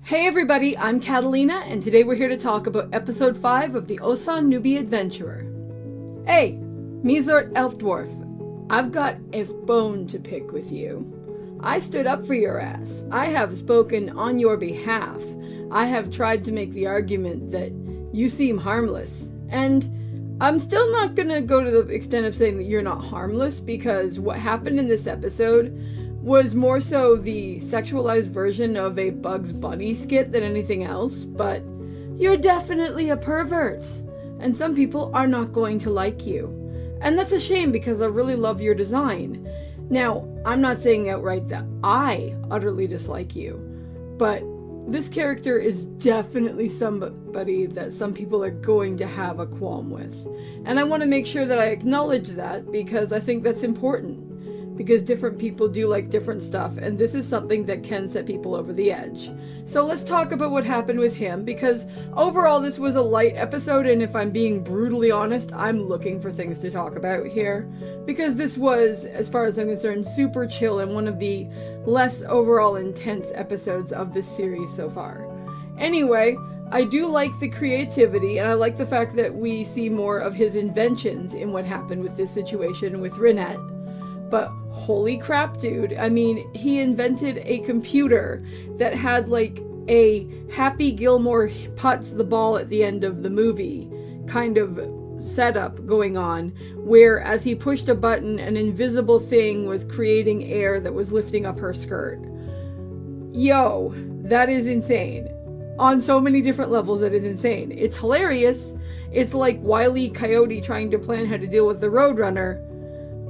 Hey everybody, I'm Katallina, and today we're here to talk about episode 5 of the Ossan Newbie Adventurer. Hey, Mizort Elf Dwarf, I've got a bone to pick with you. I stood up for your ass. I have spoken on your behalf. I have tried to make the argument that you seem harmless, and I'm still not gonna go to the extent of saying that you're not harmless, because what happened in this episode was more so the sexualized version of a Bugs Bunny skit than anything else, but you're definitely a pervert, and some people are not going to like you. And that's a shame, because I really love your design. Now, I'm not saying outright that I utterly dislike you, but this character is definitely somebody that some people are going to have a qualm with. And I want to make sure that I acknowledge that, because I think that's important. Because different people do like different stuff, and this is something that can set people over the edge. So let's talk about what happened with him, because overall this was a light episode, and if I'm being brutally honest, I'm looking for things to talk about here. Because this was, as far as I'm concerned, super chill and one of the less overall intense episodes of this series so far. Anyway, I do like the creativity, and I like the fact that we see more of his inventions in what happened with this situation with Rinette. But holy crap, dude. I mean, he invented a computer that had like a Happy Gilmore putts the ball at the end of the movie kind of setup going on, where as he pushed a button, an invisible thing was creating air that was lifting up her skirt. Yo, that is insane. On so many different levels, that is insane. It's hilarious. It's like Wile E. Coyote trying to plan how to deal with the Roadrunner,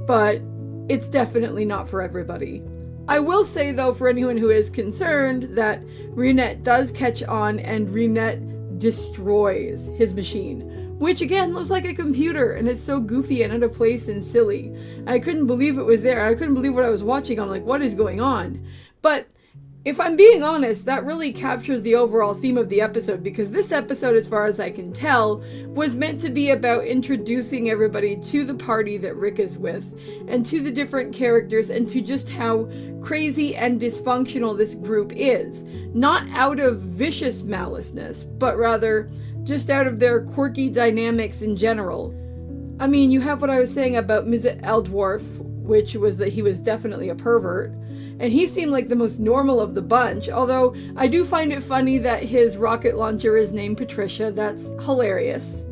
but it's definitely not for everybody. I will say, though, for anyone who is concerned, that Rinette does catch on, and Rinette destroys his machine, which again looks like a computer, and it's so goofy and out of place and silly. I couldn't believe it was there. I couldn't believe what I was watching. I'm like, what is going on? But if I'm being honest, that really captures the overall theme of the episode, because this episode, as far as I can tell, was meant to be about introducing everybody to the party that Rick is with, and to the different characters, and to just how crazy and dysfunctional this group is. Not out of vicious maliceness, but rather just out of their quirky dynamics in general. I mean, you have what I was saying about Mizet Eldwarf, which was that he was definitely a pervert. And he seemed like the most normal of the bunch, although I do find it funny that his rocket launcher is named Patricia. That's hilarious.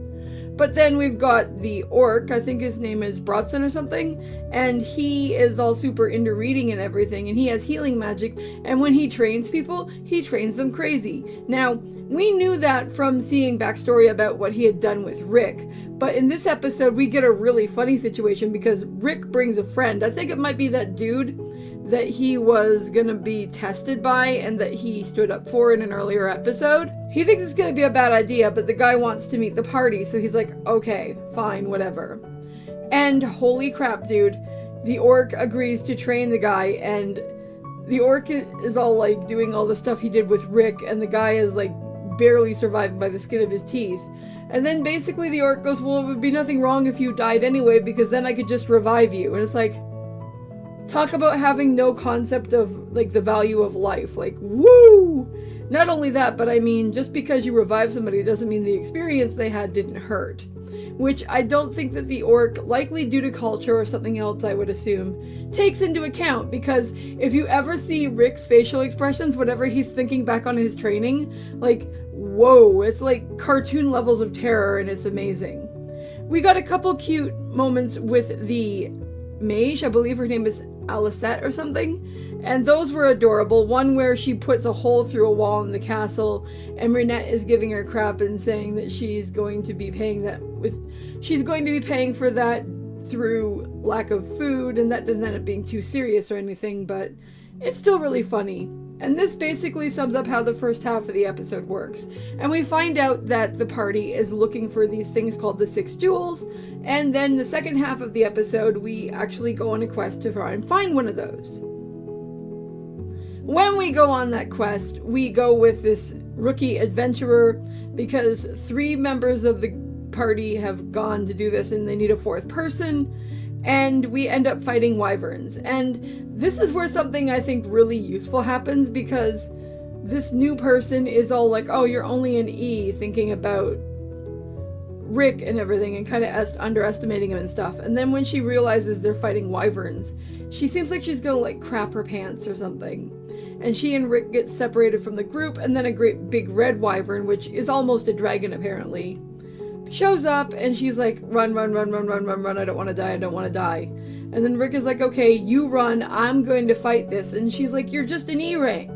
But then we've got the orc, I think his name is Brodson or something, and he is all super into reading and everything, and he has healing magic, and when he trains people, he trains them crazy. Now, we knew that from seeing backstory about what he had done with Rick, but in this episode we get a really funny situation, because Rick brings a friend. I think it might be that dude that he was gonna be tested by and that he stood up for in an earlier episode. He thinks it's gonna be a bad idea, but the guy wants to meet the party, so he's like, okay, fine, whatever. And holy crap, dude, the orc agrees to train the guy, and the orc is all like doing all the stuff he did with Rick, and the guy is like barely surviving by the skin of his teeth. And then basically the orc goes, well, it would be nothing wrong if you died anyway, because then I could just revive you. And it's like, talk about having no concept of, like, the value of life. Like, woo! Not only that, but I mean, just because you revive somebody doesn't mean the experience they had didn't hurt. Which I don't think that the orc, likely due to culture or something else I would assume, takes into account. Because if you ever see Rick's facial expressions whenever he's thinking back on his training, like, whoa, it's like cartoon levels of terror, and it's amazing. We got a couple cute moments with the mage, I believe her name is Alicette or something, and those were adorable. One where she puts a hole through a wall in the castle, and Rinette is giving her crap and saying that she's going to be paying for that through lack of food, and that doesn't end up being too serious or anything, but it's still really funny. And this basically sums up how the first half of the episode works. And we find out that the party is looking for these things called the 6 jewels, and then the second half of the episode, we actually go on a quest to try and find one of those. When we go on that quest, we go with this rookie adventurer, because 3 members of the party have gone to do this and they need a 4th person, and we end up fighting wyverns. And this is where something I think really useful happens, because this new person is all like, oh, you're only an E, thinking about Rick and everything, and kind of underestimating him and stuff. And then when she realizes they're fighting wyverns, she seems like she's gonna like crap her pants or something. And she and Rick get separated from the group, and then a great big red wyvern, which is almost a dragon apparently, shows up, and she's like, run, run, run, run, run, run, run, I don't want to die, I don't want to die. And then Rick is like, okay, you run, I'm going to fight this. And she's like, you're just an E rank.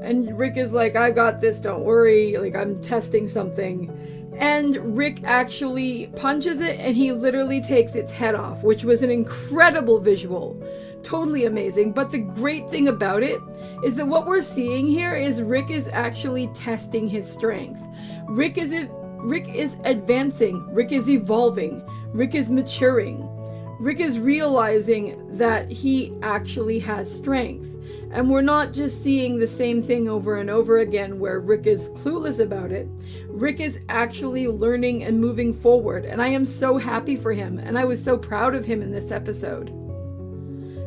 And Rick is like, I got this, don't worry, like, I'm testing something. And Rick actually punches it, and he literally takes its head off, which was an incredible visual. Totally amazing. But the great thing about it is that what we're seeing here is Rick is actually testing his strength. Rick is advancing. Rick is evolving. Rick is maturing. Rick is realizing that he actually has strength. And we're not just seeing the same thing over and over again where Rick is clueless about it. Rick is actually learning and moving forward. And I am so happy for him. And I was so proud of him in this episode.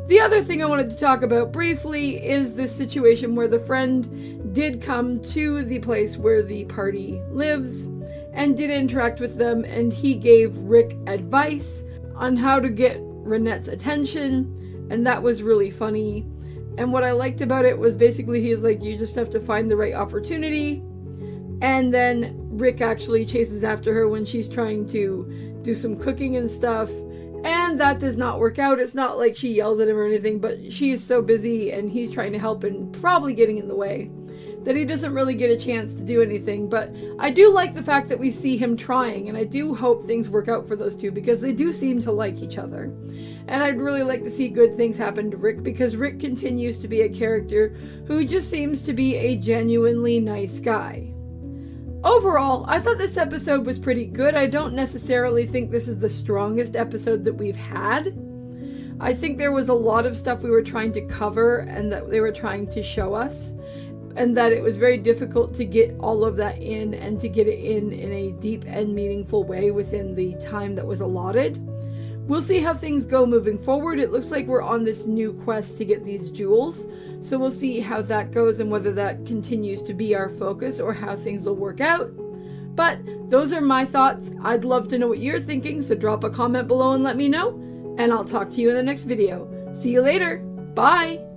The other thing I wanted to talk about briefly is this situation where the friend did come to the place where the party lives and did interact with them, and he gave Rick advice on how to get Renette's attention, and that was really funny. And what I liked about it was basically he's like, you just have to find the right opportunity, and then Rick actually chases after her when she's trying to do some cooking and stuff. And that does not work out. It's not like she yells at him or anything, but she is so busy and he's trying to help and probably getting in the way that he doesn't really get a chance to do anything. But I do like the fact that we see him trying, and I do hope things work out for those two because they do seem to like each other. And I'd really like to see good things happen to Rick because Rick continues to be a character who just seems to be a genuinely nice guy. Overall, I thought this episode was pretty good. I don't necessarily think this is the strongest episode that we've had. I think there was a lot of stuff we were trying to cover and that they were trying to show us, and that it was very difficult to get all of that in and to get it in a deep and meaningful way within the time that was allotted. We'll see how things go moving forward. It looks like we're on this new quest to get these jewels. So we'll see how that goes and whether that continues to be our focus or how things will work out. But those are my thoughts. I'd love to know what you're thinking, so drop a comment below and let me know. And I'll talk to you in the next video. See you later. Bye!